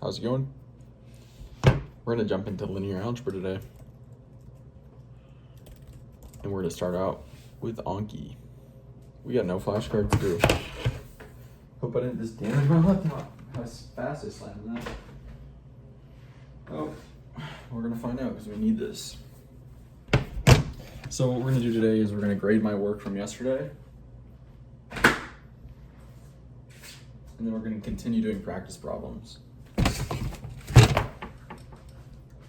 How's it going? We're going to jump into linear algebra today. And we're going to start out with Anki. We got no flashcards to do. Hope I didn't just damage my laptop. How fast I slammed that. Oh, we're going to find out because we need this. So what we're going to do today is we're going to grade my work from yesterday. And then we're going to continue doing practice problems.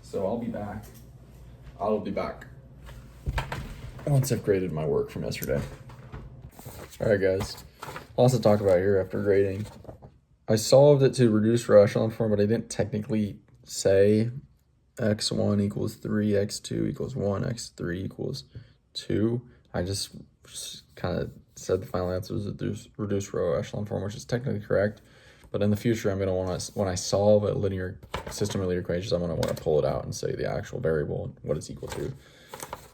So I'll be back once I've graded my work from yesterday. All right, guys. Lots to talk about here after grading. I solved it to reduce row echelon form, but I didn't technically say x1 equals 3, x2 equals 1, x3 equals 2. I just kind of said the final answer was reduced row echelon form, which is technically correct. But in the future, I'm going to want to, when I solve a linear system of linear equations, I'm going to want to pull it out and say the actual variable, what it's equal to.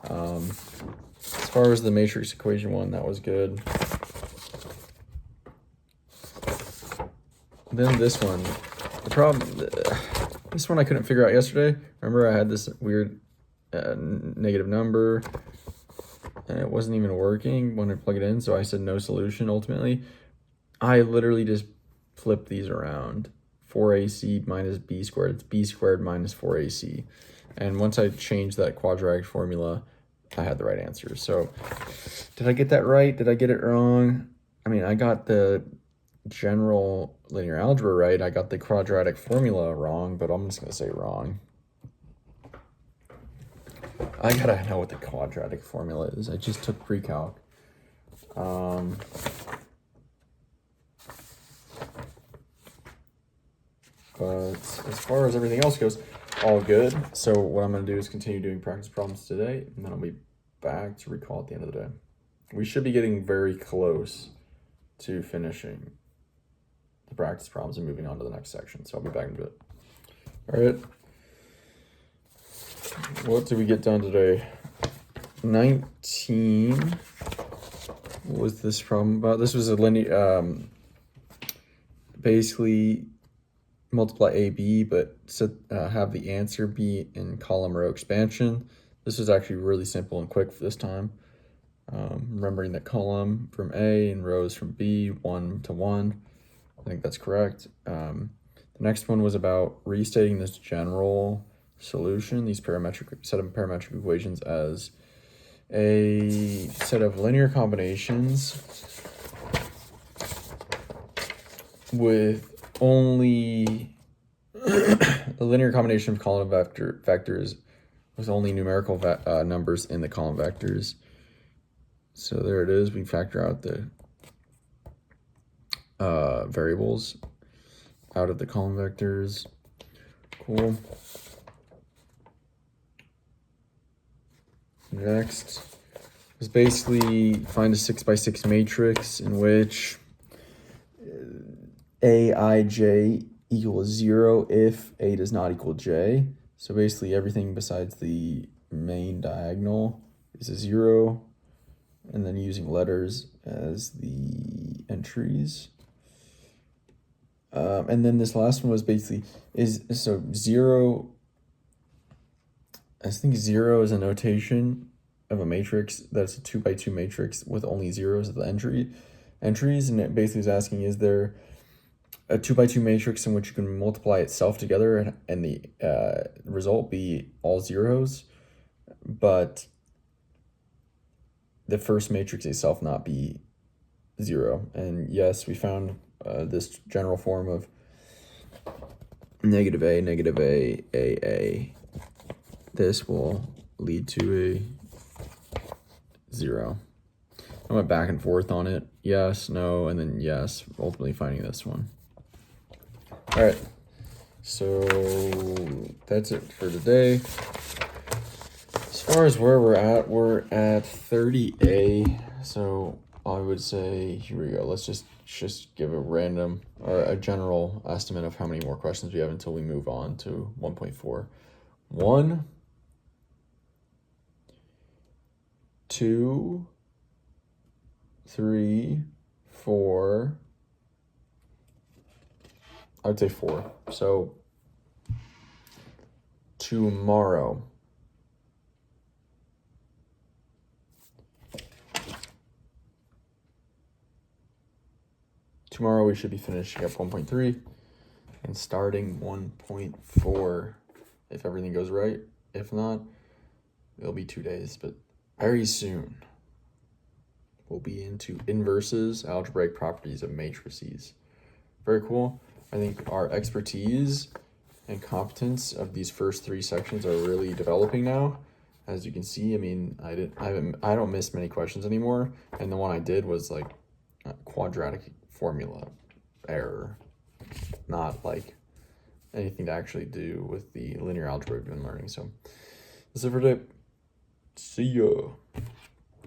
As far as the matrix equation one, that was good. Then this one, this one I couldn't figure out yesterday. Remember I had this weird negative number and it wasn't even working when I plug it in. So I said no solution ultimately. I literally just flipped these around. 4ac minus b squared, it's b squared minus 4ac. And once I changed that quadratic formula, I had the right answer. So did I get that right? Did I get it wrong? I mean, I got the general linear algebra right. I got the quadratic formula wrong, but I'm just going to say wrong. I got to know what the quadratic formula is. I just took pre-calc. But as far as everything else goes, all good. So what I'm going to do is continue doing practice problems today, and then I'll be back to recall at the end of the day. We should be getting very close to finishing the practice problems and moving on to the next section. So I'll be back in a bit. All right. What did we get done today? 19. What was this problem about? This was a linear, basically multiply AB, but have the answer be in column row expansion. This was actually really simple and quick for this time. Remembering that column from A and rows from B, 1 to 1. I think that's correct. The next one was about restating this general solution, these set of parametric equations, as a set of linear combinations with only a linear combination of column vectors with only numerical numbers in the column vectors. So there it is. We factor out the variables out of the column vectors. Cool. Next is basically find a 6x6 matrix in which Aij equals 0 if A does not equal J. So basically everything besides the main diagonal is a 0, and then using letters as the entries. And then this last one was basically, so 0, I think 0 is a notation of a matrix that's a 2x2 matrix with only zeros at the entries, and it basically is asking, is there a 2x2 matrix in which you can multiply itself together and the result be all zeros, but the first matrix itself not be 0? And yes, we found this general form of negative A, A. This will lead to a 0. I went back and forth on it. Yes, no, and then yes, ultimately finding this one. All right, so that's it for today. As far as where we're at 30A. So I would say, here we go. Let's just give a random or a general estimate of how many more questions we have until we move on to 1.4. 1, 2, 3, 4. I would say 4. So tomorrow. Tomorrow we should be finishing up 1.3 and starting 1.4 if everything goes right. If not, it'll be 2 days, but very soon we'll be into inverses, algebraic properties of matrices. Very cool. I think our expertise and competence of these first 3 sections are really developing now. As you can see, I mean, I don't miss many questions anymore, and the one I did was like a quadratic formula error, not like anything to actually do with the linear algebra we've been learning. So that's it for today. See ya.